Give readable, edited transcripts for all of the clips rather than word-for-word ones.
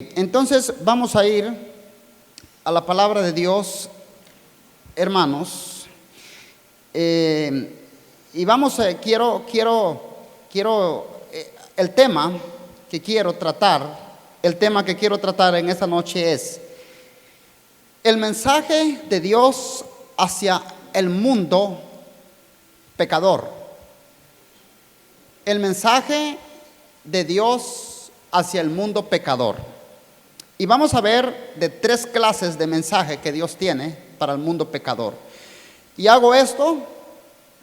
Entonces vamos a ir a la palabra de Dios, hermanos, y vamos a, el tema que quiero tratar en esta noche es el mensaje de Dios hacia el mundo pecador. El mensaje de Dios hacia el mundo pecador. Y vamos a ver de tres clases de mensaje que Dios tiene para el mundo pecador. Y hago esto,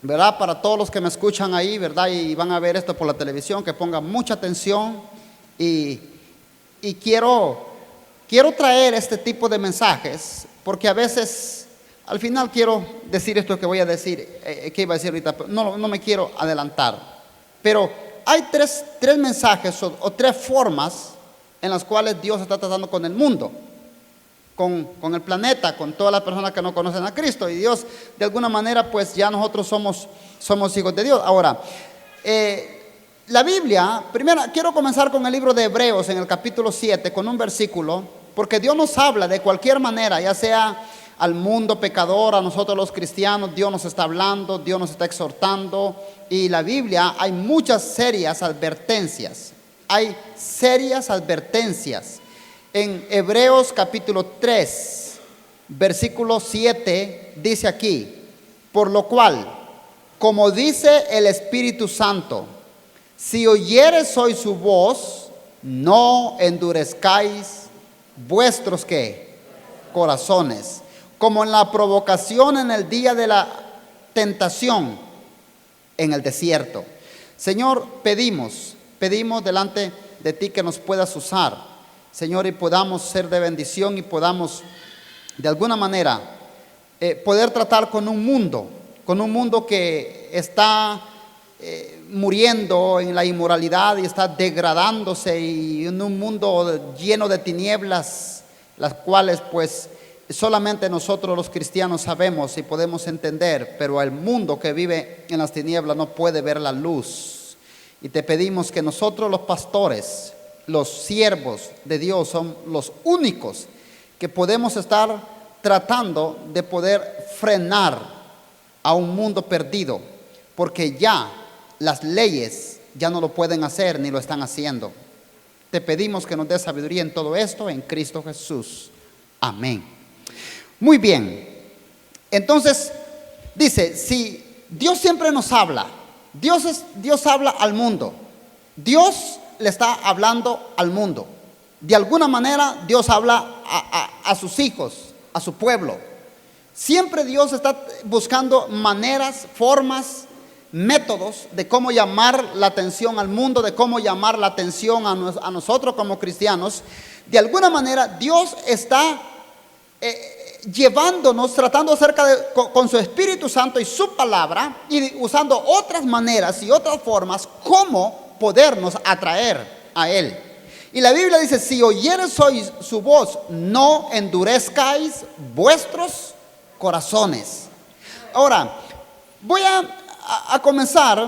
¿verdad? Para todos los que me escuchan ahí, ¿verdad? Y van a ver esto por la televisión, que pongan mucha atención. Y quiero traer este tipo de mensajes, porque a veces, al final quiero decir esto que voy a decir, que iba a decir ahorita, no me quiero adelantar. Pero hay tres mensajes o tres formas en las cuales Dios está tratando con el mundo, con el planeta, con todas las personas que no conocen a Cristo. Y Dios, de alguna manera, pues ya nosotros somos hijos de Dios. Ahora, la Biblia, primero quiero comenzar con el libro de Hebreos en el capítulo 7, con un versículo, porque Dios nos habla de cualquier manera, ya sea al mundo pecador, a nosotros los cristianos, Dios nos está hablando, Dios nos está exhortando. Y la Biblia hay muchas serias advertencias. Hay serias advertencias. En Hebreos capítulo 3, versículo 7, dice aquí: por lo cual, como dice el Espíritu Santo, si oyeres hoy su voz, no endurezcáis vuestros ¿qué? Corazones, como en la provocación en el día de la tentación en el desierto. Señor, pedimos delante de ti que nos puedas usar, Señor, y podamos ser de bendición y podamos de alguna manera poder tratar con un mundo que está muriendo en la inmoralidad y está degradándose, y en un mundo lleno de tinieblas, las cuales pues solamente nosotros los cristianos sabemos y podemos entender, pero el mundo que vive en las tinieblas no puede ver la luz. Y te pedimos que nosotros los pastores, los siervos de Dios, son los únicos que podemos estar tratando de poder frenar a un mundo perdido, porque ya las leyes ya no lo pueden hacer ni lo están haciendo. Te pedimos que nos des sabiduría en todo esto, en Cristo Jesús. Amén. Muy bien. Entonces, dice, si Dios siempre nos habla, Dios habla al mundo. Dios le está hablando al mundo. De alguna manera Dios habla a sus hijos, a su pueblo. Siempre Dios está buscando maneras, formas, métodos de cómo llamar la atención al mundo, de cómo llamar la atención a nosotros como cristianos. De alguna manera Dios está llevándonos, tratando con su Espíritu Santo y su palabra, y usando otras maneras y otras formas cómo podernos atraer a Él. Y la Biblia dice: si oyeres hoy su voz, no endurezcáis vuestros corazones. Ahora, voy a comenzar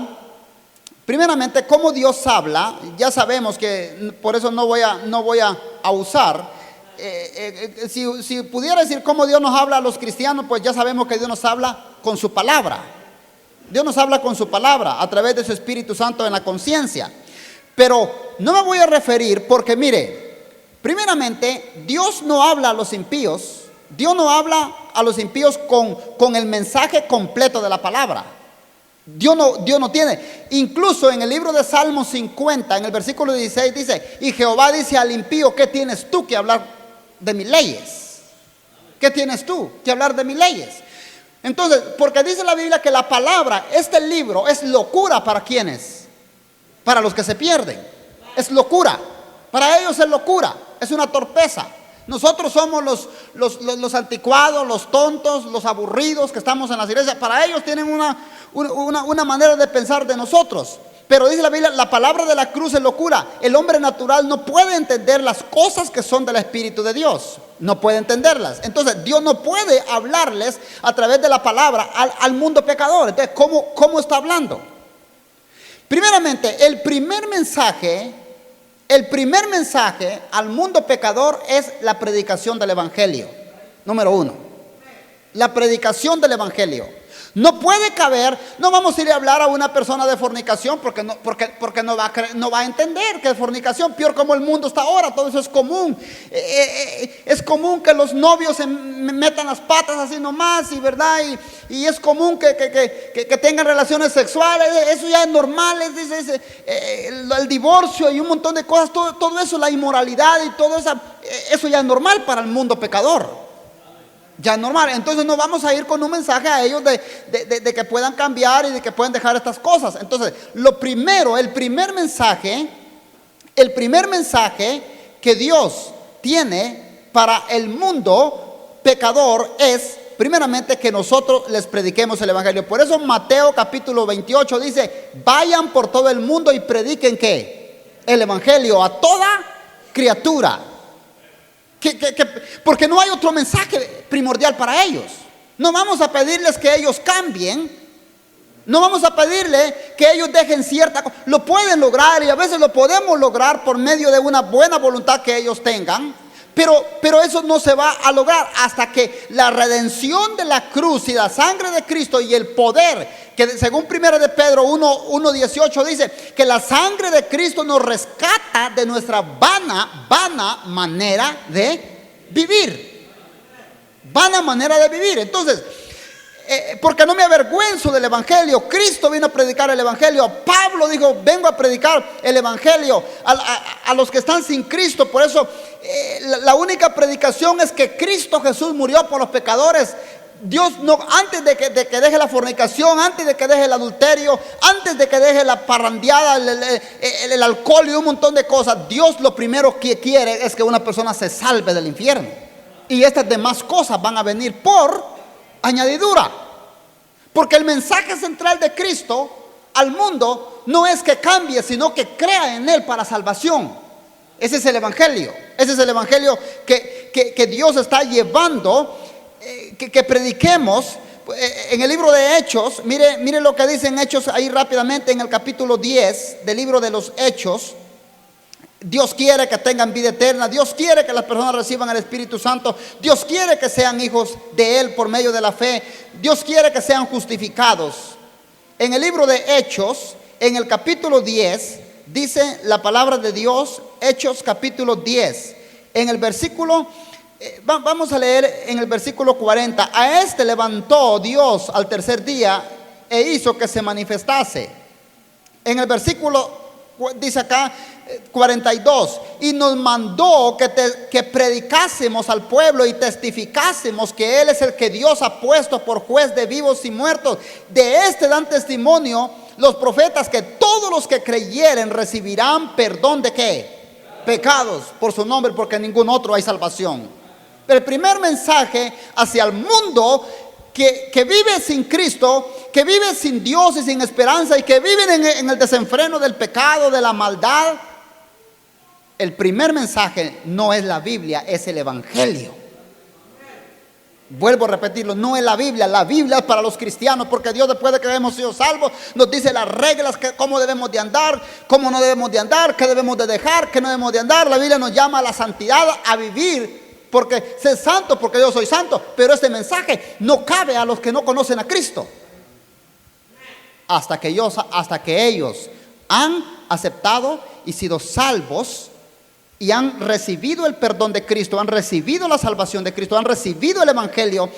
primeramente cómo Dios habla. Ya sabemos que por eso no voy a usar. Si pudiera decir cómo Dios nos habla a los cristianos, pues ya sabemos que Dios nos habla con su palabra. Dios nos habla con su palabra a través de su Espíritu Santo en la conciencia. Pero no me voy a referir, porque mire, primeramente Dios no habla a los impíos. Dios no habla a los impíos con el mensaje completo de la palabra. Dios no tiene. Incluso en el libro de Salmos 50, en el versículo 16 dice: y Jehová dice al impío, ¿qué tienes tú que hablar de mis leyes? ¿Qué tienes tú que hablar de mis leyes? Entonces, porque dice la Biblia que la palabra, este libro, es locura para quienes, para los que se pierden. Es locura. Para ellos es locura, es una torpeza. Nosotros somos los anticuados, los tontos, los aburridos que estamos en las iglesias. Para ellos tienen una manera de pensar de nosotros. Pero dice la Biblia, la palabra de la cruz es locura. El hombre natural no puede entender las cosas que son del Espíritu de Dios. No puede entenderlas. Entonces Dios no puede hablarles a través de la palabra al mundo pecador. Entonces, ¿cómo está hablando? Primeramente, el primer mensaje El primer mensaje al mundo pecador es la predicación del evangelio. Número uno, la predicación del evangelio. No puede caber, no vamos a ir a hablar a una persona de fornicación porque no va a entender que es fornicación. Peor como el mundo está ahora, todo eso es común. Es común que los novios se metan las patas así nomás, y verdad, y es común que tengan relaciones sexuales. Eso ya es normal, el divorcio y un montón de cosas, todo eso, la inmoralidad y todo eso ya es normal para el mundo pecador. Ya es normal. Entonces no vamos a ir con un mensaje a ellos de que puedan cambiar y de que puedan dejar estas cosas. Entonces, el primer mensaje que Dios tiene para el mundo pecador es primeramente que nosotros les prediquemos el evangelio. Por eso Mateo capítulo 28 dice: vayan por todo el mundo y prediquen ¿qué? El evangelio a toda criatura. Porque no hay otro mensaje primordial para ellos. No vamos a pedirles que ellos cambien. No vamos a pedirle que ellos dejen cierta cosa. Lo pueden lograr y a veces lo podemos lograr por medio de una buena voluntad que ellos tengan. Pero eso no se va a lograr hasta que la redención de la cruz y la sangre de Cristo y el poder, que según 1 de Pedro 1:18 dice que la sangre de Cristo nos rescata de nuestra vana manera de vivir. Vana manera de vivir. Entonces, porque no me avergüenzo del evangelio. Cristo vino a predicar el evangelio. Pablo dijo: vengo a predicar el evangelio a los que están sin Cristo. Por eso la única predicación es que Cristo Jesús murió por los pecadores. Dios no, antes de que deje la fornicación, antes de que deje el adulterio, antes de que deje la parrandeada, el alcohol y un montón de cosas, Dios lo primero que quiere es que una persona se salve del infierno. Y estas demás cosas van a venir por añadidura. Porque el mensaje central de Cristo al mundo no es que cambie, sino que crea en Él para salvación. Ese es el evangelio. Ese es el evangelio que Dios está llevando, que prediquemos. En el libro de Hechos, mire lo que dice en Hechos ahí rápidamente, en el capítulo 10 del libro de los Hechos. Dios quiere que tengan vida eterna. Dios quiere que las personas reciban el Espíritu Santo. Dios quiere que sean hijos de Él por medio de la fe. Dios quiere que sean justificados. En el libro de Hechos, en el capítulo 10, dice la palabra de Dios, Hechos capítulo 10, en el versículo, vamos a leer en el versículo 40. A este levantó Dios al tercer día e hizo que se manifestase. En el versículo, dice acá, 42, y nos mandó que predicásemos al pueblo y testificásemos que Él es el que Dios ha puesto por juez de vivos y muertos. De este dan testimonio los profetas, que todos los que creyeren recibirán perdón de ¿qué? Pecados por su nombre, porque en ningún otro hay salvación. El primer mensaje hacia el mundo que vive sin Cristo, que vive sin Dios y sin esperanza, y que viven en el desenfreno del pecado, de la maldad. El primer mensaje no es la Biblia, es el evangelio. Vuelvo a repetirlo, no es la Biblia es para los cristianos, porque Dios, después de que hemos sido salvos, nos dice las reglas, cómo debemos de andar, cómo no debemos de andar, qué debemos de dejar, qué no debemos de andar. La Biblia nos llama a la santidad, a vivir, porque sé santo, porque yo soy santo. Pero este mensaje no cabe a los que no conocen a Cristo, hasta que ellos han aceptado y sido salvos, y han recibido el perdón de Cristo, han recibido la salvación de Cristo, han recibido el evangelio,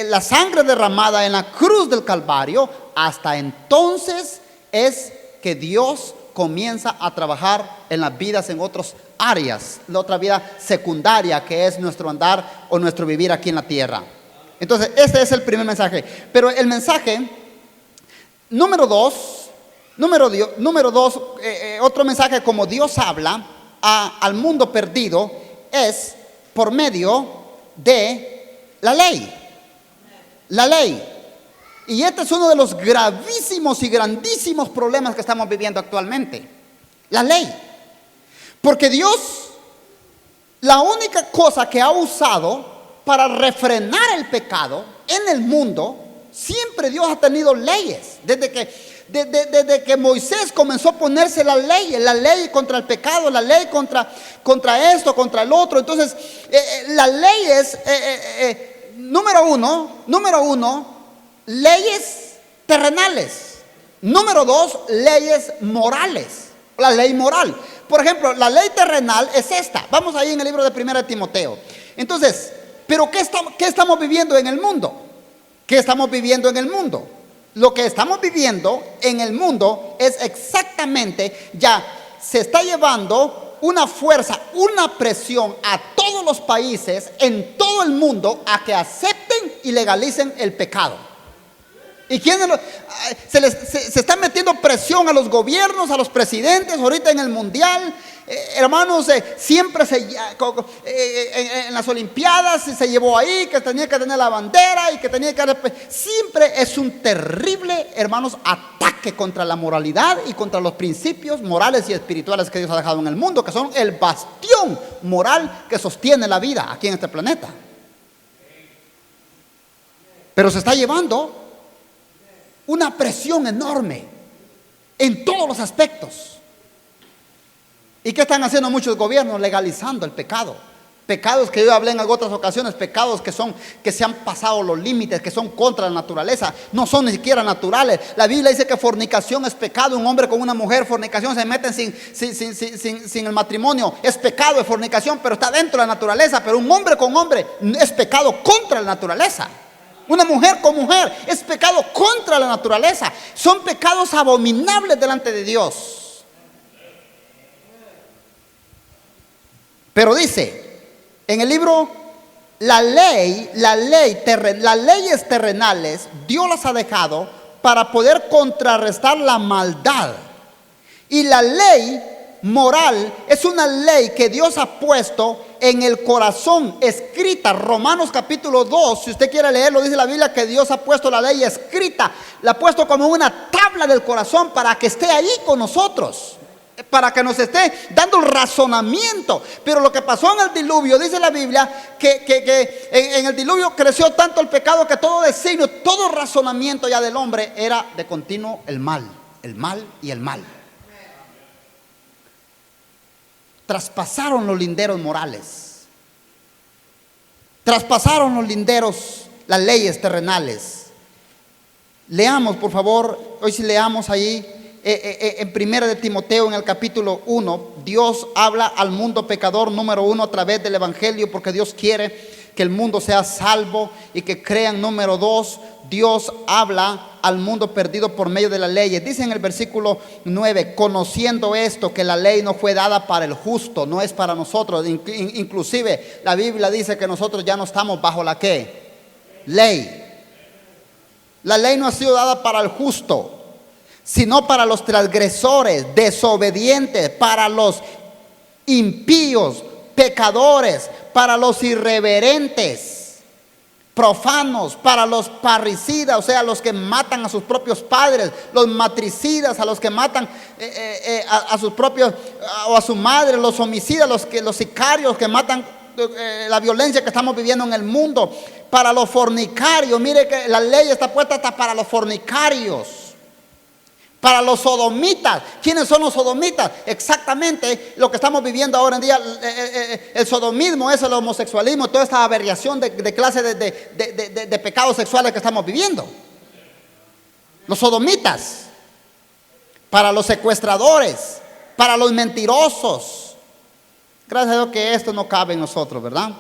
la sangre derramada en la cruz del Calvario. Hasta entonces es que Dios comienza a trabajar en las vidas, en otras áreas, la otra vida secundaria, que es nuestro andar o nuestro vivir aquí en la tierra. Entonces este es el primer mensaje. Pero el mensaje número dos, otro mensaje como Dios habla al mundo perdido, es por medio de la ley. La ley. Y este es uno de los gravísimos y grandísimos problemas que estamos viviendo actualmente. La ley. Porque Dios, la única cosa que ha usado para refrenar el pecado en el mundo, siempre Dios ha tenido leyes. Desde Desde que Moisés comenzó a ponerse la ley contra el pecado, la ley contra esto, contra el otro. Entonces, la ley es, número uno, leyes terrenales. Número dos, leyes morales. La ley moral. Por ejemplo, la ley terrenal es esta. Vamos ahí en el libro de 1 Timoteo. Entonces, ¿pero qué estamos viviendo en el mundo? ¿Qué estamos viviendo en el mundo? Lo que estamos viviendo en el mundo es exactamente, ya se está llevando una fuerza, una presión a todos los países en todo el mundo a que acepten y legalicen el pecado. ¿Y quiénes se está metiendo presión a los gobiernos, a los presidentes, ahorita en el mundial? Hermanos, siempre en las olimpiadas se llevó ahí que tenía que tener la bandera y que tenía que... Siempre es un terrible, hermanos, ataque contra la moralidad y contra los principios morales y espirituales que Dios ha dejado en el mundo, que son el bastión moral que sostiene la vida aquí en este planeta. Pero se está llevando una presión enorme en todos los aspectos. ¿Y qué están haciendo muchos gobiernos? Legalizando el pecado. Pecados que yo hablé en otras ocasiones, pecados que se han pasado los límites, que son contra la naturaleza, no son ni siquiera naturales. La Biblia dice que fornicación es pecado. Un hombre con una mujer, fornicación, se meten sin el matrimonio. Es pecado de fornicación, pero está dentro de la naturaleza. Pero un hombre con hombre es pecado contra la naturaleza. Una mujer con mujer es pecado contra la naturaleza. Son pecados abominables delante de Dios. Pero dice en el libro, las leyes terrenales Dios las ha dejado para poder contrarrestar la maldad. Y la ley moral es una ley que Dios ha puesto en el corazón, escrita. Romanos capítulo 2, si usted quiere leerlo, dice la Biblia que Dios ha puesto la ley escrita, la ha puesto como una tabla del corazón para que esté ahí con nosotros, para que nos esté dando el razonamiento. Pero lo que pasó en el diluvio, dice la Biblia que en el diluvio creció tanto el pecado que todo designio, todo razonamiento ya del hombre era de continuo el mal y el mal. Traspasaron los linderos morales, traspasaron los linderos, las leyes terrenales. Leamos, por favor, hoy sí leamos ahí en 1 Timoteo, en el capítulo 1. Dios habla al mundo pecador, número 1, a través del evangelio, porque Dios quiere que el mundo sea salvo y que crean. Número 2, Dios habla al mundo perdido por medio de la ley. Dice en el versículo 9, conociendo esto, que la ley no fue dada para el justo, no es para nosotros. Inclusive la Biblia dice que nosotros ya no estamos bajo la ¿qué? Ley. La ley no ha sido dada para el justo, sino para los transgresores, desobedientes, para los impíos, pecadores, para los irreverentes, profanos, para los parricidas, o sea, los que matan a sus propios padres, los matricidas, a los que matan a sus propios o a su madre, los homicidas, los sicarios que matan, la violencia que estamos viviendo en el mundo, para los fornicarios. Mire que la ley está puesta hasta para los fornicarios, para los sodomitas. ¿Quiénes son los sodomitas? Exactamente lo que estamos viviendo ahora en día. El sodomismo es el homosexualismo, toda esta aberración de clase de pecados sexuales que estamos viviendo. Los sodomitas, para los secuestradores, para los mentirosos. Gracias a Dios que esto no cabe en nosotros, ¿verdad?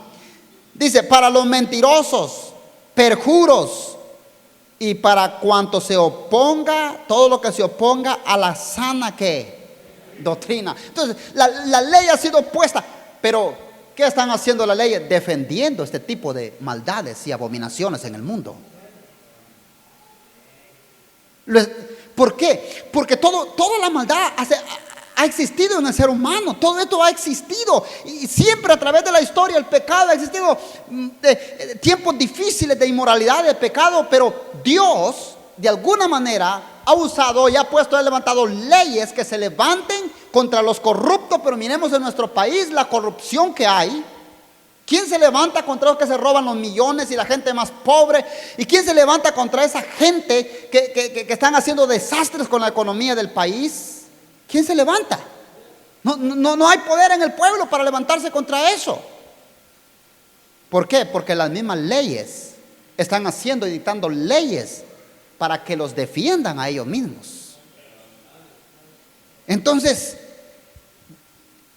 Dice, para los mentirosos, perjuros, y para cuanto se oponga, todo lo que se oponga a la sana ¿qué? Doctrina. Entonces, la ley ha sido puesta, pero ¿qué están haciendo la ley? Defendiendo este tipo de maldades y abominaciones en el mundo. ¿Por qué? Porque toda la maldad ha existido en el ser humano. Todo esto ha existido, y siempre a través de la historia el pecado ha existido. Tiempos difíciles de inmoralidad, de pecado, pero Dios de alguna manera ha usado y ha levantado leyes que se levanten contra los corruptos. Pero miremos en nuestro país la corrupción que hay. ¿Quién se levanta contra los que se roban los millones y la gente más pobre? ¿Y quién se levanta contra esa gente que están haciendo desastres con la economía del país? ¿Quién se levanta? No hay poder en el pueblo para levantarse contra eso. ¿Por qué? Porque las mismas leyes están haciendo y dictando leyes para que los defiendan a ellos mismos. Entonces,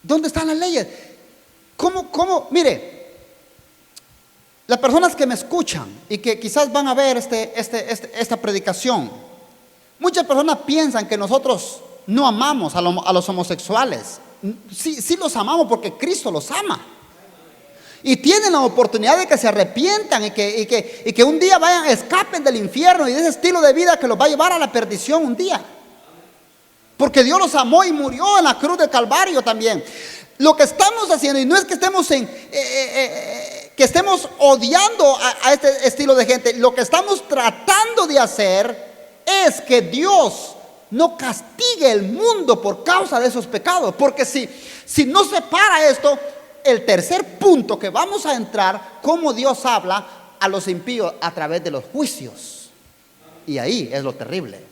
¿dónde están las leyes? ¿Cómo? Mire, las personas que me escuchan y que quizás van a ver esta predicación, muchas personas piensan que nosotros no amamos a los homosexuales. Sí los amamos porque Cristo los ama. Y tienen la oportunidad de que se arrepientan y que un día escapen del infierno y de ese estilo de vida que los va a llevar a la perdición un día. Porque Dios los amó y murió en la cruz del Calvario también. Lo que estamos haciendo, y no es que estemos odiando a este estilo de gente, lo que estamos tratando de hacer es que Dios no castigue el mundo por causa de esos pecados. Porque si no se para esto, el tercer punto que vamos a entrar, cómo Dios habla a los impíos a través de los juicios. Y ahí es lo terrible.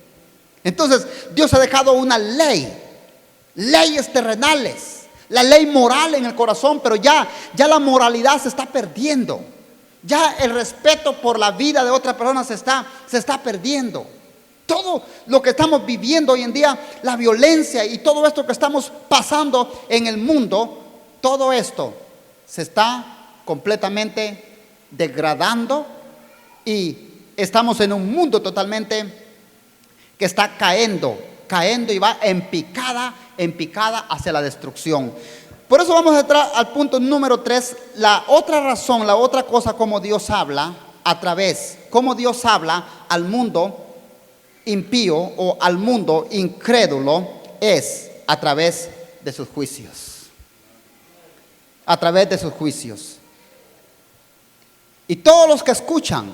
Entonces Dios ha dejado una leyes terrenales, la ley moral en el corazón, pero ya la moralidad se está perdiendo. Ya el respeto por la vida de otra persona se está perdiendo. Todo lo que estamos viviendo hoy en día, la violencia y todo esto que estamos pasando en el mundo, todo esto se está completamente degradando y estamos en un mundo totalmente que está cayendo y va en picada hacia la destrucción. Por eso vamos a entrar al punto número 3, la otra razón, la otra cosa como Dios habla cómo Dios habla al mundo impío o al mundo incrédulo es a través de sus juicios. A través de sus juicios. Y todos los que escuchan,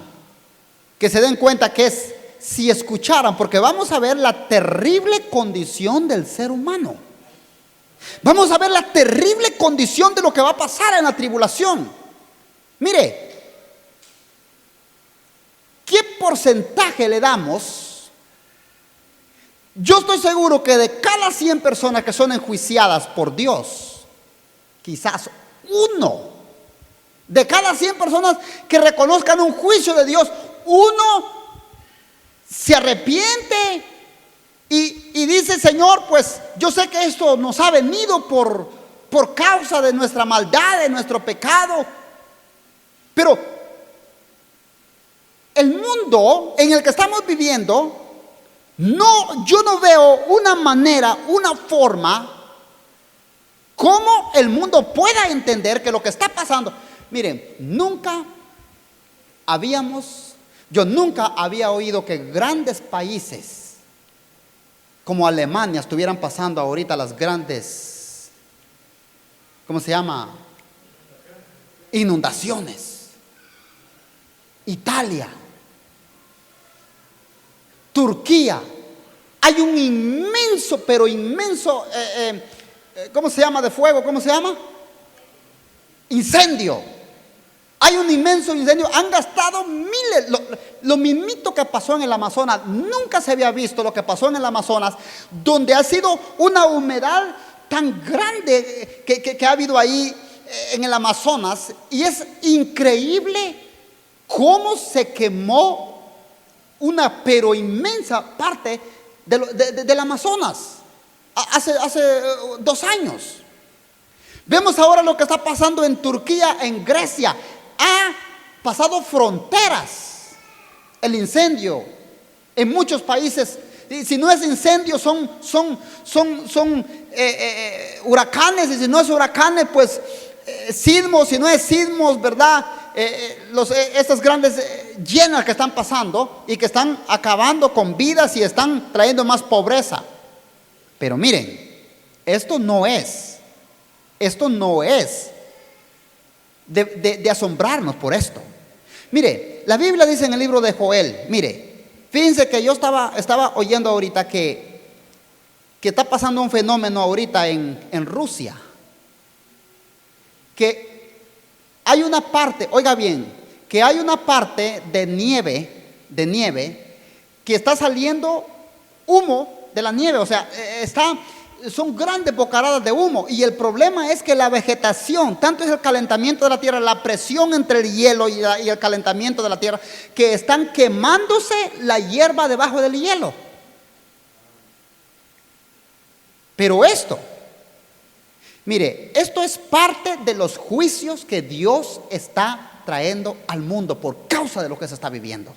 que se den cuenta que si escucharan, porque vamos a ver la terrible condición del ser humano. Vamos a ver la terrible condición de lo que va a pasar en la tribulación. Mire, ¿qué porcentaje le damos? Yo estoy seguro que de cada 100 personas que son enjuiciadas por Dios, quizás uno de cada 100 personas que reconozcan un juicio de Dios, uno se arrepiente y dice: Señor, pues yo sé que esto nos ha venido por causa de nuestra maldad, de nuestro pecado, pero el mundo en el que estamos viviendo, yo no veo una manera, una forma cómo el mundo pueda entender que lo que está pasando. Miren, yo nunca había oído que grandes países como Alemania estuvieran pasando ahorita las grandes, ¿cómo se llama? Inundaciones. Italia, Turquía, hay un inmenso, pero inmenso, ¿cómo se llama de fuego? ¿Cómo se llama? Incendio. Hay un inmenso incendio. Han gastado miles. Lo mismito que pasó en el Amazonas. Nunca se había visto lo que pasó en el Amazonas, donde ha sido una humedad tan grande que ha habido ahí en el Amazonas. Y es increíble cómo se quemó una pero inmensa parte del Amazonas hace 2 años. Vemos ahora lo que está pasando en Turquía, en Grecia. Ha pasado fronteras el incendio en muchos países. Y si no es incendio, son huracanes. Y si no es huracanes, pues sismos. Si no es sismos, ¿verdad? Estas grandes llenas que están pasando y que están acabando con vidas y están trayendo más pobreza. Pero miren, esto no es de asombrarnos por esto. Mire, la Biblia dice en el libro de Joel, mire, fíjense que yo estaba oyendo ahorita que está pasando un fenómeno ahorita en Rusia, que Hay una parte, oiga bien, que hay una parte de nieve, que está saliendo humo de la nieve, o sea, son grandes bocaradas de humo. Y el problema es que la vegetación, tanto es el calentamiento de la tierra, la presión entre el hielo y el calentamiento de la tierra, que están quemándose la hierba debajo del hielo. Pero mire, esto es parte de los juicios que Dios está trayendo al mundo por causa de lo que se está viviendo.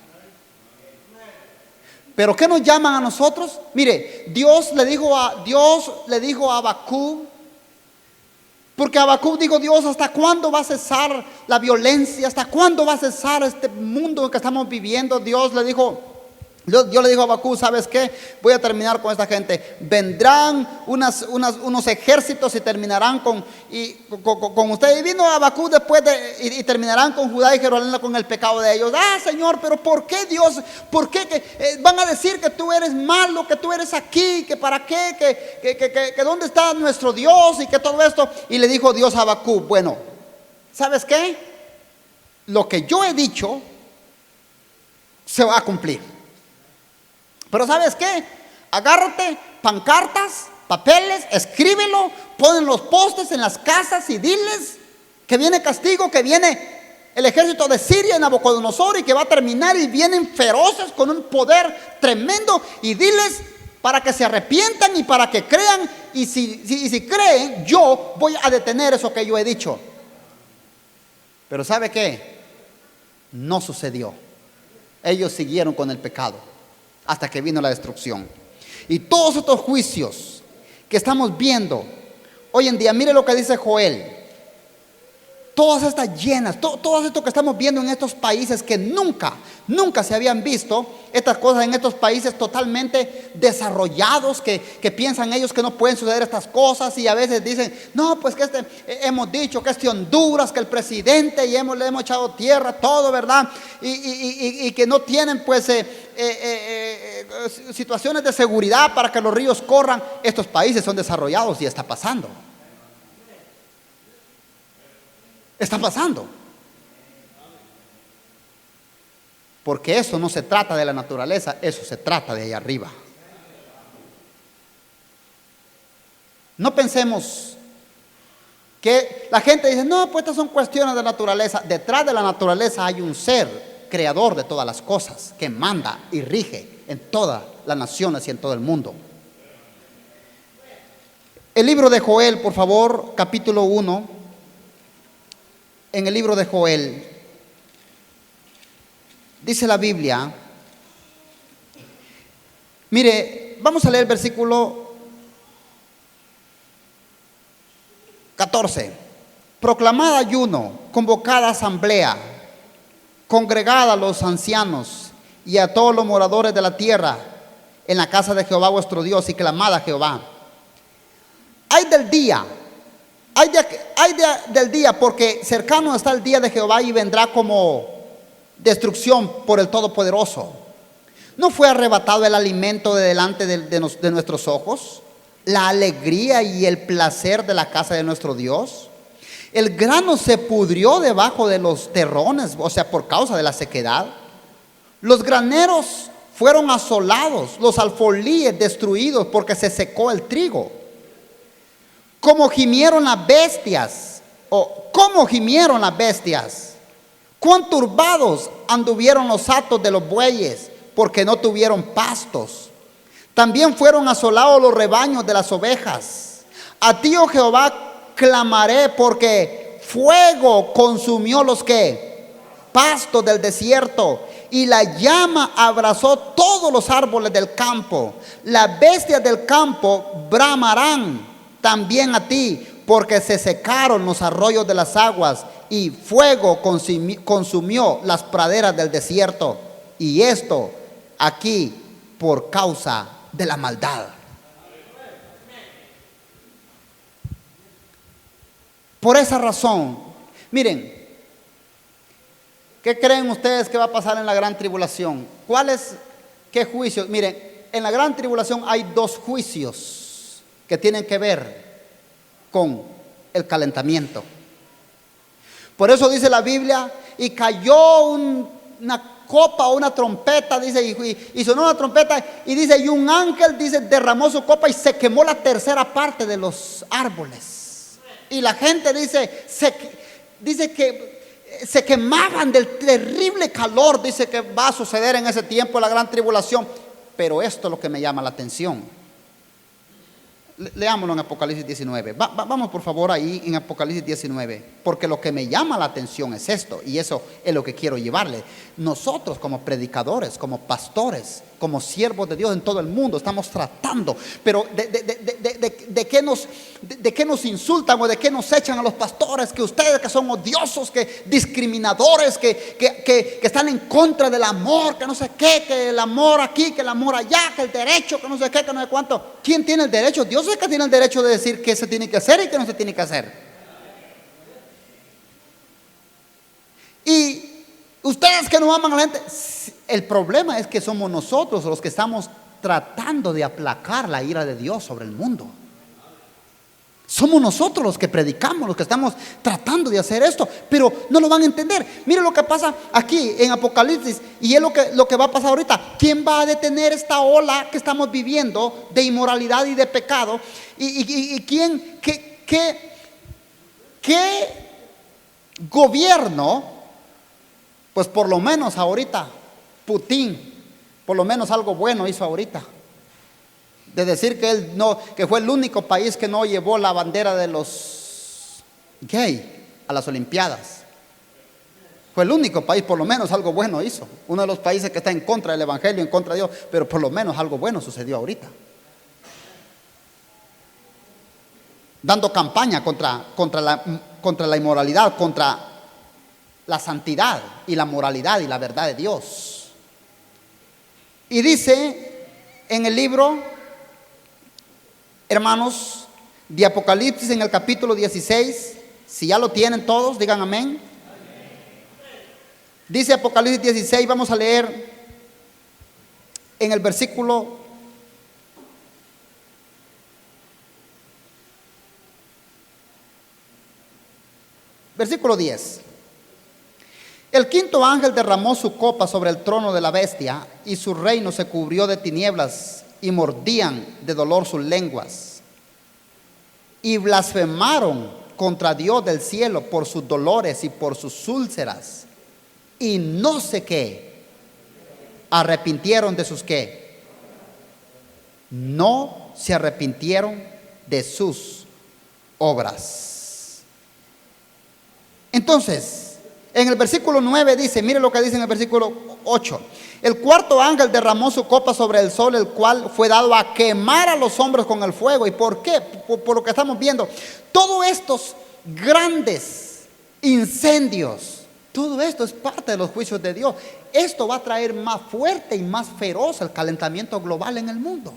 Pero ¿qué nos llaman a nosotros? Mire, Dios le dijo a Habacuc, porque Habacuc dijo: Dios, ¿hasta cuándo va a cesar la violencia? ¿Hasta cuándo va a cesar este mundo en que estamos viviendo? Dios le dijo, yo le digo a Habacuc: ¿sabes qué? Voy a terminar con esta gente. Vendrán unos ejércitos y terminarán con ustedes. Y vino Habacuc después y terminarán con Judá y Jerusalén con el pecado de ellos. Señor, pero ¿por qué, Dios? ¿Por qué van a decir que tú eres malo, que tú eres aquí, que para qué, que dónde está nuestro Dios y que todo esto? Y le dijo Dios a Habacuc: bueno, ¿sabes qué? Lo que yo he dicho se va a cumplir. Pero ¿sabes qué? Agárrate pancartas, papeles, escríbelo, pon en los postes, en las casas y diles que viene castigo, que viene el ejército de Siria, Nabucodonosor, y que va a terminar, y vienen feroces con un poder tremendo, y diles para que se arrepientan y para que crean, y si creen, yo voy a detener eso que yo he dicho. Pero ¿sabe qué? No sucedió. Ellos siguieron con el pecado hasta que vino la destrucción. Y todos estos juicios que estamos viendo hoy en día, mire lo que dice Joel. Todas estas llenas, todo esto que estamos viendo en estos países que nunca se habían visto, estas cosas en estos países totalmente desarrollados, que piensan ellos que no pueden suceder estas cosas, y a veces dicen: no, pues que hemos dicho que Honduras, que el presidente, y le hemos echado tierra, todo, ¿verdad? Y que no tienen pues situaciones de seguridad para que los ríos corran. Estos países son desarrollados y está pasando. Está pasando. Porque eso no se trata de la naturaleza, eso se trata de allá arriba. No pensemos que la gente dice: no, pues estas son cuestiones de naturaleza. Detrás de la naturaleza hay un ser creador de todas las cosas, que manda y rige en todas las naciones y en todo el mundo. El libro de Joel, por favor, capítulo 1. En el libro de Joel, dice la Biblia, mire, vamos a leer el versículo 14. Proclamad ayuno, convocada asamblea, congregad a los ancianos y a todos los moradores de la tierra en la casa de Jehová vuestro Dios, y clamad a Jehová. Ay del día, del día, porque cercano está el día de Jehová, y vendrá como destrucción por el Todopoderoso. ¿No fue arrebatado el alimento de delante de nuestros ojos, la alegría y el placer de la casa de nuestro Dios? El grano se pudrió debajo de los terrones, o sea, por causa de la sequedad. Los graneros fueron asolados, los alfolíes destruidos, porque se secó el trigo. Como gimieron las bestias, cuán turbados anduvieron los hatos de los bueyes, porque no tuvieron pastos. También fueron asolados los rebaños de las ovejas. A ti, oh Jehová, clamaré, porque fuego consumió los pastos del desierto, y la llama abrazó todos los árboles del campo. Las bestias del campo bramarán también a ti, porque se secaron los arroyos de las aguas, y fuego consumió las praderas del desierto. Y esto aquí por causa de la maldad. Por esa razón, miren, ¿qué creen ustedes que va a pasar en la gran tribulación? ¿Qué juicios? Miren, en la gran tribulación hay dos juicios que tienen que ver con el calentamiento. Por eso dice la Biblia, y cayó una copa o una trompeta, dice, y sonó una trompeta, y dice, y un ángel, dice, derramó su copa y se quemó la tercera parte de los árboles. Y la gente dice que se quemaban del terrible calor, dice que va a suceder en ese tiempo la gran tribulación. Pero esto es lo que me llama la atención. Leámoslo en Apocalipsis 19. Vamos por favor ahí en Apocalipsis 19. Porque lo que me llama la atención es esto. Y eso es lo que quiero llevarle. Nosotros como predicadores, como pastores, como siervos de Dios en todo el mundo, estamos tratando. Pero ¿de qué nos insultan o de qué nos echan a los pastores? Que ustedes que son odiosos, que discriminadores, que están en contra del amor, que no sé qué, que el amor aquí, que el amor allá, que el derecho, que no sé qué, que no sé cuánto. ¿Quién tiene el derecho? Dios es el que tiene el derecho de decir qué se tiene que hacer y qué no se tiene que hacer. Y ustedes que no aman a la gente, el problema es que somos nosotros los que estamos tratando de aplacar la ira de Dios sobre el mundo. Somos nosotros los que predicamos, los que estamos tratando de hacer esto, pero no lo van a entender. Mire lo que pasa aquí en Apocalipsis, y es lo que va a pasar ahorita. ¿Quién va a detener esta ola que estamos viviendo de inmoralidad y de pecado? ¿Y quién, qué gobierno? Pues por lo menos ahorita Putin, por lo menos algo bueno hizo ahorita. De decir que fue el único país que no llevó la bandera de los gay a las Olimpiadas. Fue el único país, por lo menos algo bueno hizo. Uno de los países que está en contra del evangelio, en contra de Dios, pero por lo menos algo bueno sucedió ahorita. Dando campaña contra la inmoralidad, contra la santidad y la moralidad y la verdad de Dios. Y dice en el libro, hermanos, de Apocalipsis, en el capítulo 16, si ya lo tienen todos, digan amén. Dice Apocalipsis 16, vamos a leer en el versículo 10. El quinto ángel derramó su copa sobre el trono de la bestia, y su reino se cubrió de tinieblas, y mordían de dolor sus lenguas, y blasfemaron contra Dios del cielo por sus dolores y por sus úlceras, y no sé qué, arrepintieron de sus qué, no se arrepintieron de sus obras. Entonces, en el versículo 9 dice, mire lo que dice en el versículo 8. El cuarto ángel derramó su copa sobre el sol, el cual fue dado a quemar a los hombres con el fuego. ¿Y por qué? Por lo que estamos viendo. Todos estos grandes incendios, todo esto es parte de los juicios de Dios. Esto va a traer más fuerte y más feroz el calentamiento global en el mundo.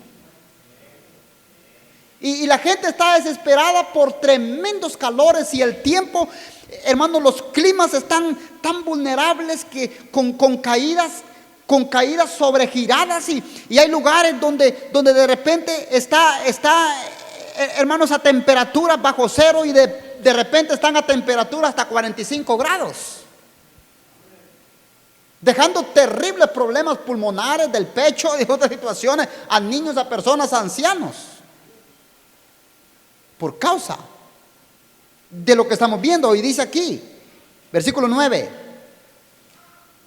Y la gente está desesperada por tremendos calores y el tiempo, hermanos, los climas están tan vulnerables que con caídas sobregiradas y hay lugares donde de repente está hermanos, a temperaturas bajo cero y de repente están a temperatura hasta 45 grados. Dejando terribles problemas pulmonares del pecho y otras situaciones a niños, a personas, a ancianos. Por causa de lo que estamos viendo. Y dice aquí, versículo 9,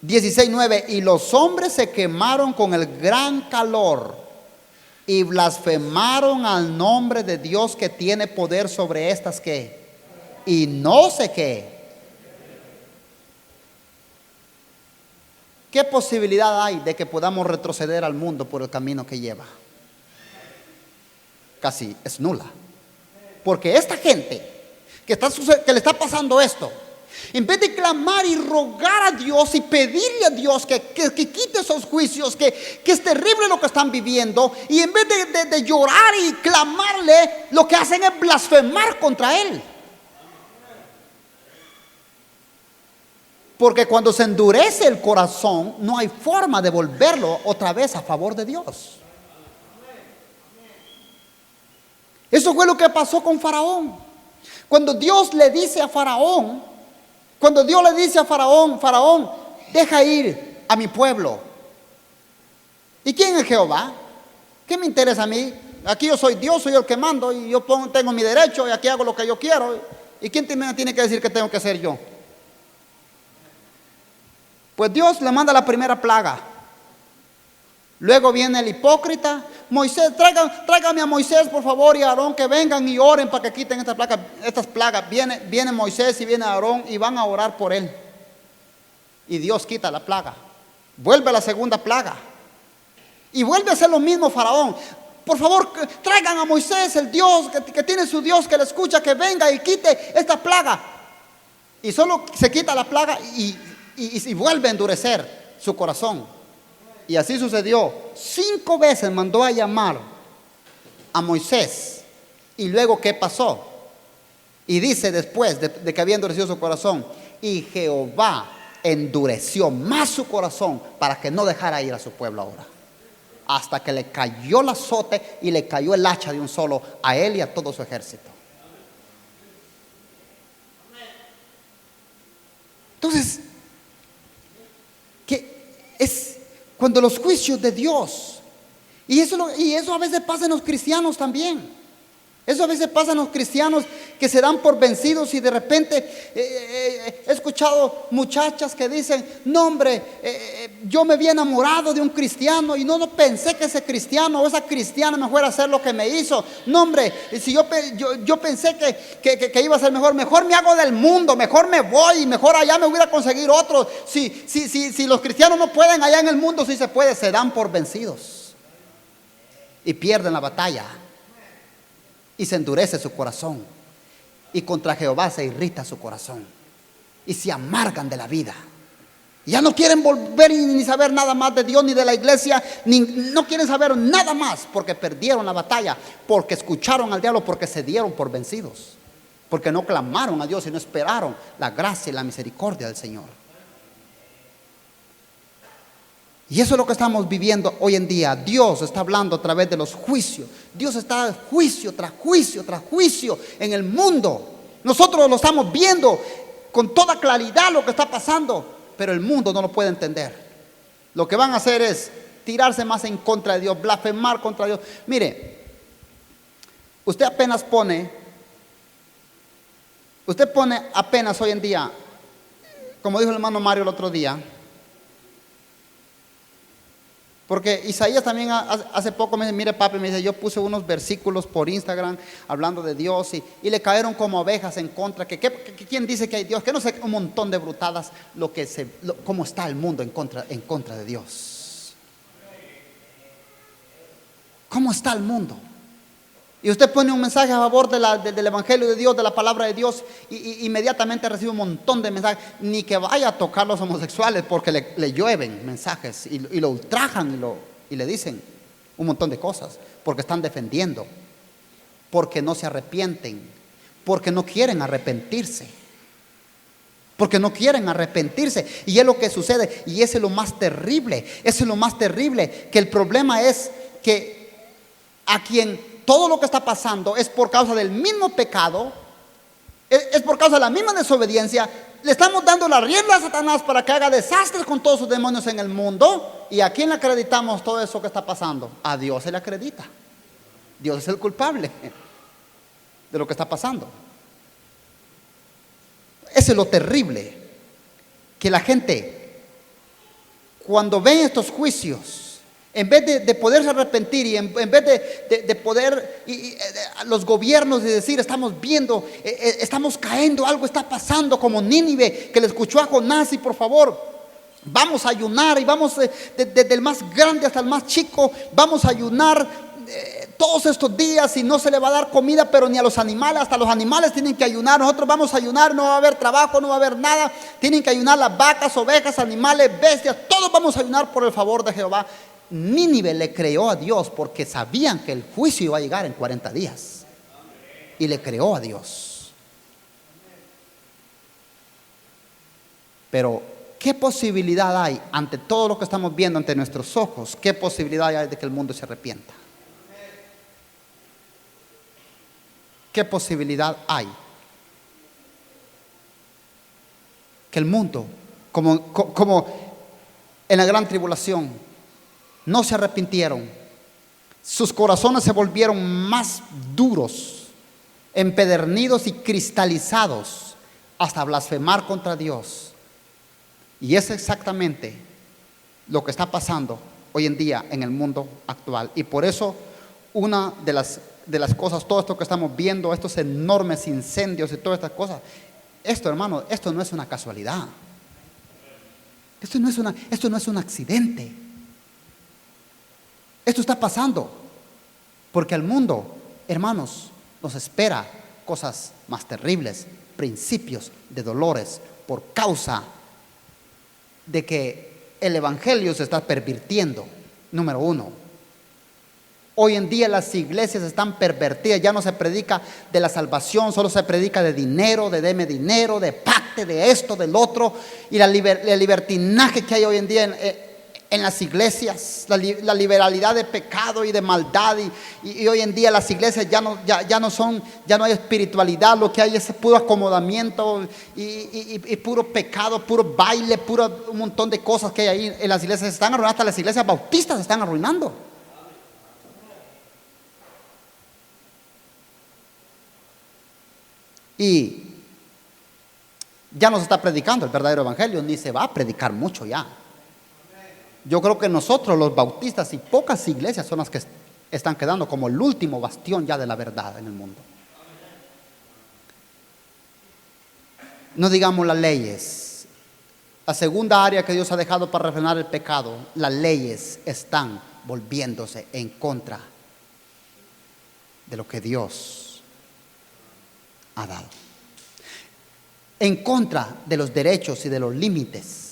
16:9, y los hombres se quemaron con el gran calor y blasfemaron al nombre de Dios que tiene poder sobre estas que, y no sé qué. ¿Qué posibilidad hay de que podamos retroceder al mundo por el camino que lleva? Casi es nula. Porque esta gente que le está pasando esto, en vez de clamar y rogar a Dios y pedirle a Dios que quite esos juicios, que es terrible lo que están viviendo, y en vez de llorar y clamarle, lo que hacen es blasfemar contra Él. Porque cuando se endurece el corazón, no hay forma de volverlo otra vez a favor de Dios. Eso fue lo que pasó con Faraón. Cuando Dios le dice a Faraón, Cuando Dios le dice a Faraón, Faraón, deja ir a mi pueblo. ¿Y quién es Jehová? ¿Qué me interesa a mí? Aquí yo soy Dios, soy el que mando y yo tengo mi derecho y aquí hago lo que yo quiero. ¿Y quién tiene que decir que tengo que hacer yo? Pues Dios le manda la primera plaga. Luego viene el hipócrita. Moisés, tráigame a Moisés por favor y a Aarón que vengan y oren para que quiten estas plagas. Viene Moisés y viene Aarón y van a orar por él. Y Dios quita la plaga. Vuelve la segunda plaga. Y vuelve a hacer lo mismo Faraón. Por favor, traigan a Moisés, el Dios que tiene su Dios, que le escucha, que venga y quite esta plaga. Y solo se quita la plaga y vuelve a endurecer su corazón. Y así sucedió. 5 veces mandó a llamar a Moisés. Y luego, ¿qué pasó? Y dice después de que había endurecido su corazón, y Jehová endureció más su corazón para que no dejara ir a su pueblo ahora. Hasta que le cayó el azote y le cayó el hacha de un solo a él y a todo su ejército. Entonces, ¿qué es cuando los juicios de Dios? Y eso a veces pasa en los cristianos también. Eso a veces pasa en los cristianos que se dan por vencidos y de repente he escuchado muchachas que dicen, no hombre, yo me había enamorado de un cristiano y no pensé que ese cristiano o esa cristiana me fuera a hacer lo que me hizo. No hombre, si yo pensé que iba a ser mejor me hago del mundo, mejor me voy, mejor allá me voy a conseguir otro. Si los cristianos no pueden allá en el mundo, sí se puede, se dan por vencidos y pierden la batalla. Y se endurece su corazón. Y contra Jehová se irrita su corazón. Y se amargan de la vida. Ya no quieren volver ni saber nada más de Dios ni de la iglesia. No quieren saber nada más porque perdieron la batalla. Porque escucharon al diablo. Porque se dieron por vencidos. Porque no clamaron a Dios y no esperaron la gracia y la misericordia del Señor. Y eso es lo que estamos viviendo hoy en día. Dios está hablando a través de los juicios. Dios está juicio tras juicio tras juicio en el mundo. Nosotros lo estamos viendo con toda claridad lo que está pasando, pero el mundo no lo puede entender. Lo que van a hacer es tirarse más en contra de Dios, blasfemar contra Dios. Mire, usted pone apenas hoy en día, como dijo el hermano Mario el otro día. Porque Isaías también hace poco me dice, mire papi, me dice, yo puse unos versículos por Instagram hablando de Dios y le cayeron como ovejas en contra. ¿Quién dice que hay Dios? Que no sé, un montón de brutadas cómo está el mundo en contra de Dios. ¿Cómo está el mundo? Y usted pone un mensaje a favor del Evangelio de Dios, de la palabra de Dios, y inmediatamente recibe un montón de mensajes. Ni que vaya a tocar los homosexuales porque le llueven mensajes y lo ultrajan y le dicen un montón de cosas. Porque están defendiendo, porque no se arrepienten, porque no quieren arrepentirse. Porque no quieren arrepentirse. Y es lo que sucede. Y ese es lo más terrible. Ese es lo más terrible. Que el problema es que a quien todo lo que está pasando es por causa del mismo pecado, es por causa de la misma desobediencia. Le estamos dando la rienda a Satanás para que haga desastres con todos sus demonios en el mundo. ¿Y a quién le acreditamos todo eso que está pasando? A Dios se le acredita. Dios es el culpable de lo que está pasando. Eso es lo terrible, que la gente, cuando ven estos juicios, en vez de poderse arrepentir y en vez de poder los gobiernos de decir, estamos viendo, estamos cayendo, algo está pasando, como Nínive, que le escuchó a Jonás, y por favor, vamos a ayunar, y vamos desde el más grande hasta el más chico, vamos a ayunar todos estos días, y no se le va a dar comida, pero ni a los animales, hasta los animales tienen que ayunar. Nosotros vamos a ayunar, no va a haber trabajo, no va a haber nada, tienen que ayunar las vacas, ovejas, animales, bestias, todos vamos a ayunar por el favor de Jehová. Nínive le creó a Dios porque sabían que el juicio iba a llegar en 40 días. Y le creó a Dios. Pero ¿qué posibilidad hay ante todo lo que estamos viendo ante nuestros ojos? ¿Qué posibilidad hay de que el mundo se arrepienta? ¿Qué posibilidad hay? que el mundo, como en la gran tribulación, no se arrepintieron. Sus corazones se volvieron más duros, empedernidos y cristalizados hasta blasfemar contra Dios. Y es exactamente lo que está pasando hoy en día en el mundo actual. Y por eso una de las cosas, todo esto que estamos viendo, estos enormes incendios y todas estas cosas, esto, hermano, esto no es una casualidad. Esto no es un accidente. Esto está pasando porque al mundo, hermanos, nos espera cosas más terribles, principios de dolores por causa de que el evangelio se está pervirtiendo. Número uno, hoy en día las iglesias están pervertidas. Ya no se predica de la salvación, solo se predica de dinero, de deme dinero, de pacte, de esto, del otro. Y el libertinaje que hay hoy en día en las iglesias, la liberalidad de pecado y de maldad. Y hoy en día las iglesias ya no hay espiritualidad. Lo que hay es puro acomodamiento y puro pecado, puro baile, un montón de cosas que hay ahí en las iglesias. Se están arruinando, hasta las iglesias bautistas se están arruinando. Y ya no se está predicando el verdadero evangelio, ni se va a predicar mucho ya. Yo creo que nosotros los bautistas y pocas iglesias son las que están quedando como el último bastión ya de la verdad en el mundo. No digamos las leyes. La segunda área que Dios ha dejado para refrenar el pecado, las leyes están volviéndose en contra de lo que Dios ha dado, en contra de los derechos y de los límites.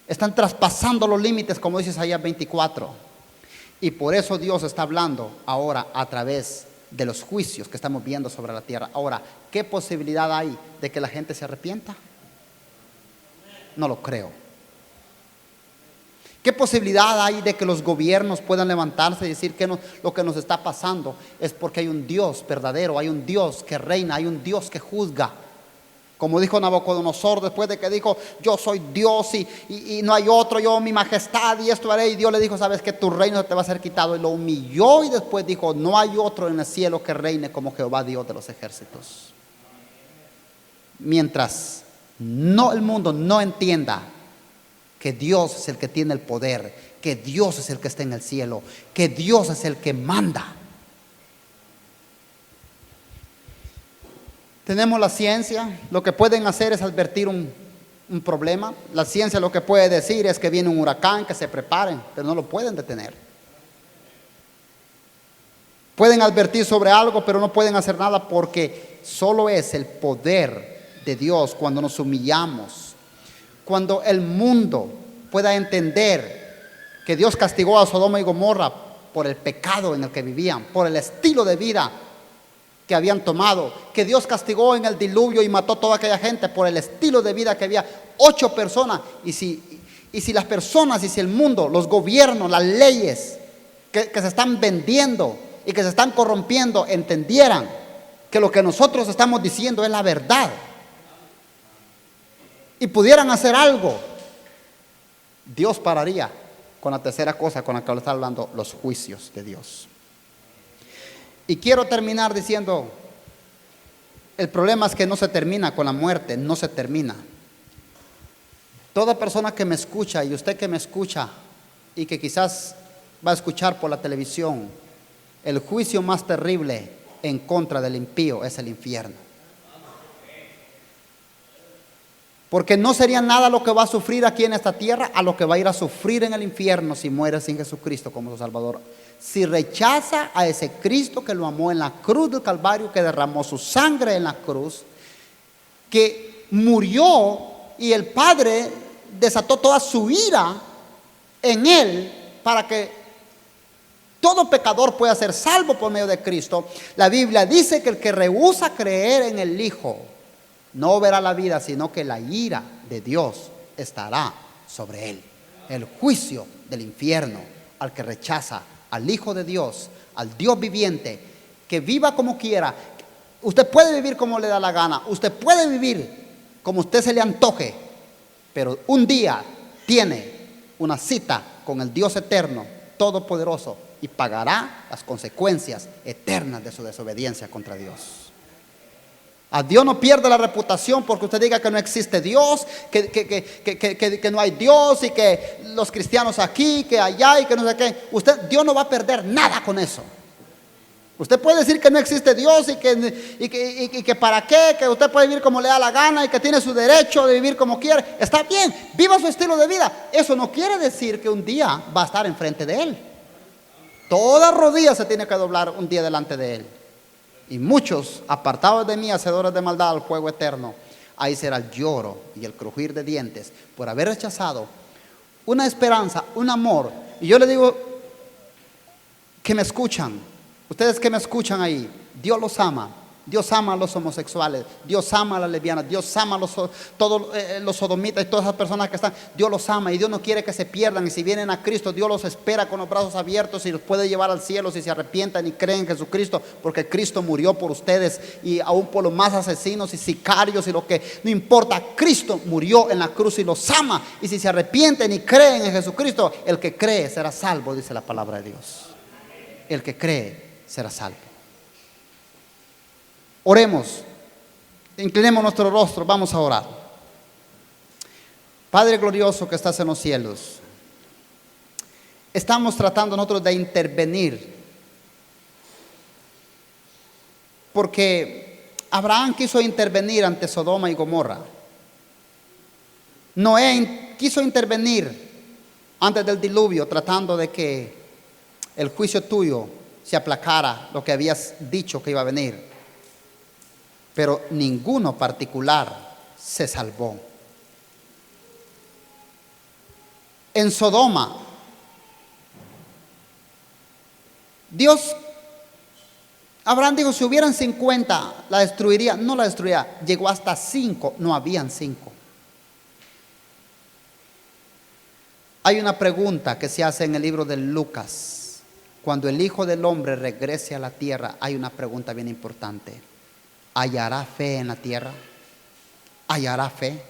Están traspasando los límites, como dice Isaías 24. Y por eso Dios está hablando ahora a través de los juicios que estamos viendo sobre la tierra. Ahora, ¿qué posibilidad hay de que la gente se arrepienta? No lo creo. ¿Qué posibilidad hay de que los gobiernos puedan levantarse y decir que lo que nos está pasando es porque hay un Dios verdadero, hay un Dios que reina, hay un Dios que juzga? Como dijo Nabucodonosor después de que dijo, yo soy Dios y no hay otro, yo mi majestad y esto haré. Y Dios le dijo, sabes que tu reino te va a ser quitado. Y lo humilló y después dijo, no hay otro en el cielo que reine como Jehová Dios de los ejércitos. Mientras el mundo no entienda que Dios es el que tiene el poder, que Dios es el que está en el cielo, que Dios es el que manda. Tenemos la ciencia, lo que pueden hacer es advertir un problema. La ciencia lo que puede decir es que viene un huracán, que se preparen, pero no lo pueden detener. Pueden advertir sobre algo, pero no pueden hacer nada porque solo es el poder de Dios cuando nos humillamos. Cuando el mundo pueda entender que Dios castigó a Sodoma y Gomorra por el pecado en el que vivían, por el estilo de vida que habían tomado, que Dios castigó en el diluvio y mató a toda aquella gente por el estilo de vida que había, 8 personas. Y si las personas, y si el mundo, los gobiernos, las leyes que se están vendiendo y que se están corrompiendo, entendieran que lo que nosotros estamos diciendo es la verdad y pudieran hacer algo, Dios pararía con la tercera cosa con la que está hablando, los juicios de Dios. Y quiero terminar diciendo, el problema es que no se termina con la muerte, no se termina. Toda persona que me escucha, y usted que me escucha y que quizás va a escuchar por la televisión, el juicio más terrible en contra del impío es el infierno. Porque no sería nada lo que va a sufrir aquí en esta tierra a lo que va a ir a sufrir en el infierno si muere sin Jesucristo como su Salvador. Si rechaza a ese Cristo que lo amó en la cruz del Calvario, que derramó su sangre en la cruz, que murió y el Padre desató toda su ira en él para que todo pecador pueda ser salvo por medio de Cristo. La Biblia dice que el que rehúsa creer en el Hijo no verá la vida, sino que la ira de Dios estará sobre él. El juicio del infierno al que rechaza al Hijo de Dios, al Dios viviente, que viva como quiera. Usted puede vivir como le da la gana, usted puede vivir como usted se le antoje, pero un día tiene una cita con el Dios eterno, todopoderoso, y pagará las consecuencias eternas de su desobediencia contra Dios. A Dios no pierde la reputación porque usted diga que no existe Dios, que no hay Dios y que los cristianos aquí, que allá y que no sé qué. Dios no va a perder nada con eso. Usted puede decir que no existe Dios y que para qué, que usted puede vivir como le da la gana y que tiene su derecho de vivir como quiere. Está bien, viva su estilo de vida. Eso no quiere decir que un día va a estar enfrente de Él. Toda rodilla se tiene que doblar un día delante de Él. Y muchos, apartados de mí, hacedores de maldad al fuego eterno, ahí será el lloro y el crujir de dientes por haber rechazado una esperanza, un amor. Y yo le digo que me escuchan, ustedes que me escuchan ahí, Dios los ama. Dios ama a los homosexuales, Dios ama a las lesbianas, Dios ama a todos los sodomitas y todas esas personas que están. Dios los ama y Dios no quiere que se pierdan. Y si vienen a Cristo, Dios los espera con los brazos abiertos y los puede llevar al cielo si se arrepientan y creen en Jesucristo, porque Cristo murió por ustedes y aún por los más asesinos y sicarios y lo que no importa. Cristo murió en la cruz y los ama. Y si se arrepienten y creen en Jesucristo, el que cree será salvo, dice la palabra de Dios. El que cree será salvo. Oremos, inclinemos nuestro rostro, vamos a orar. Padre glorioso que estás en los cielos, estamos tratando nosotros de intervenir, porque Abraham quiso intervenir ante Sodoma y Gomorra. Noé quiso intervenir antes del diluvio, tratando de que el juicio tuyo se aplacara, lo que habías dicho que iba a venir. Pero ninguno particular se salvó. En Sodoma, Abraham dijo, si hubieran 50, la destruiría. No la destruiría, llegó hasta 5, no habían 5. Hay una pregunta que se hace en el libro de Lucas. Cuando el Hijo del Hombre regrese a la tierra, hay una pregunta bien importante. ¿Hallará fe en la tierra? ¿Hallará fe?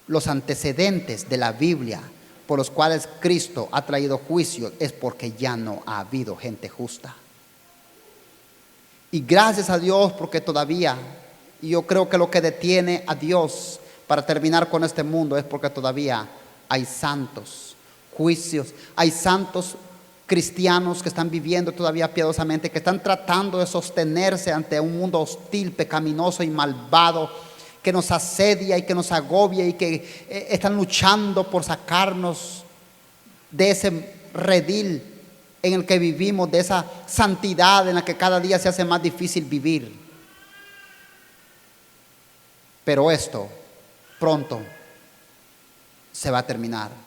Los antecedentes de la Biblia por los cuales Cristo ha traído juicio es porque ya no ha habido gente justa. Y gracias a Dios porque todavía, y yo creo que lo que detiene a Dios para terminar con este mundo es porque todavía hay santos juicios, hay santos cristianos que están viviendo todavía piadosamente, que están tratando de sostenerse ante un mundo hostil, pecaminoso y malvado, que nos asedia y que nos agobia y que están luchando por sacarnos de ese redil en el que vivimos, de esa santidad en la que cada día se hace más difícil vivir. Pero esto pronto se va a terminar.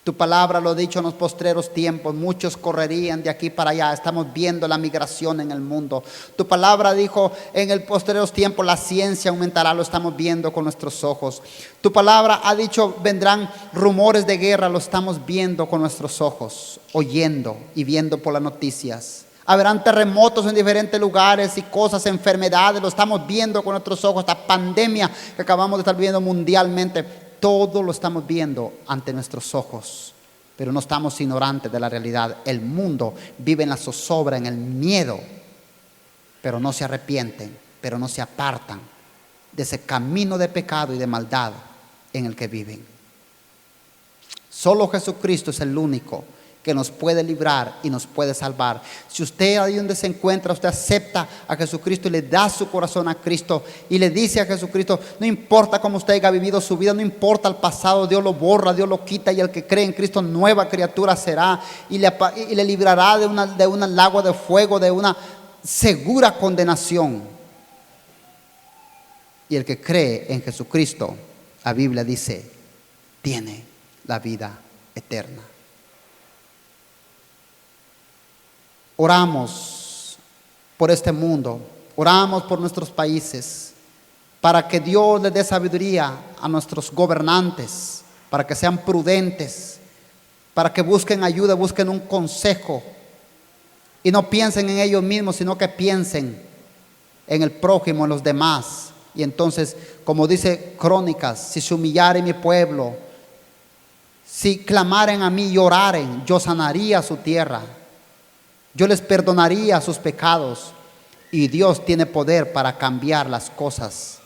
Tu palabra lo ha dicho en los postreros tiempos, muchos correrían de aquí para allá. Estamos viendo la migración en el mundo. Tu palabra dijo en el postreros tiempos la ciencia aumentará, lo estamos viendo con nuestros ojos. Tu palabra ha dicho vendrán rumores de guerra, lo estamos viendo con nuestros ojos, oyendo y viendo por las noticias. Habrán terremotos en diferentes lugares y cosas, enfermedades, lo estamos viendo con nuestros ojos. Esta pandemia que acabamos de estar viviendo mundialmente, todo lo estamos viendo ante nuestros ojos, pero no estamos ignorantes de la realidad. El mundo vive en la zozobra, en el miedo, pero no se arrepienten, pero no se apartan de ese camino de pecado y de maldad en el que viven. Solo Jesucristo es el único que nos puede librar y nos puede salvar. Si usted ahí donde se encuentra, usted acepta a Jesucristo y le da su corazón a Cristo y le dice a Jesucristo, no importa cómo usted haya vivido su vida, no importa el pasado, Dios lo borra, Dios lo quita, y el que cree en Cristo nueva criatura será y le librará de un lago de fuego, de una segura condenación. Y el que cree en Jesucristo, la Biblia dice, tiene la vida eterna. Oramos por este mundo, oramos por nuestros países, para que Dios les dé sabiduría a nuestros gobernantes, para que sean prudentes, para que busquen ayuda, busquen un consejo y no piensen en ellos mismos, sino que piensen en el prójimo, en los demás, Y entonces, como dice Crónicas, si se humillare mi pueblo, si clamaren a mí y oraren, yo sanaría su tierra. Yo les perdonaría sus pecados. Y Dios tiene poder para cambiar las cosas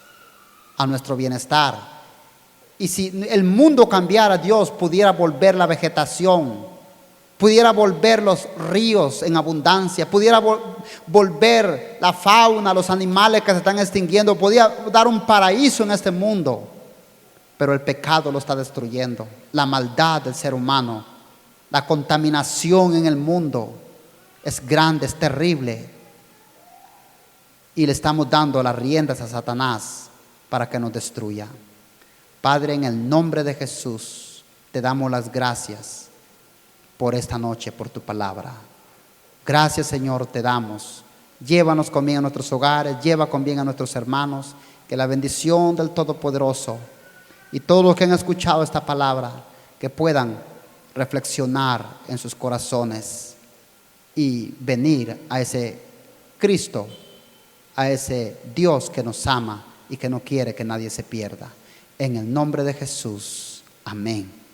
a nuestro bienestar. Y si el mundo cambiara, Dios pudiera volver la vegetación, pudiera volver los ríos en abundancia, pudiera volver la fauna, los animales que se están extinguiendo, podía dar un paraíso en este mundo. Pero el pecado lo está destruyendo, la maldad del ser humano, la contaminación en el mundo es grande, es terrible. Y le estamos dando las riendas a Satanás para que nos destruya. Padre, en el nombre de Jesús, te damos las gracias por esta noche, por tu palabra. Gracias, Señor, te damos. Llévanos con bien a nuestros hogares, lleva con bien a nuestros hermanos, que la bendición del Todopoderoso y todos los que han escuchado esta palabra, que puedan reflexionar en sus corazones y venir a ese Cristo, a ese Dios que nos ama y que no quiere que nadie se pierda. En el nombre de Jesús, amén.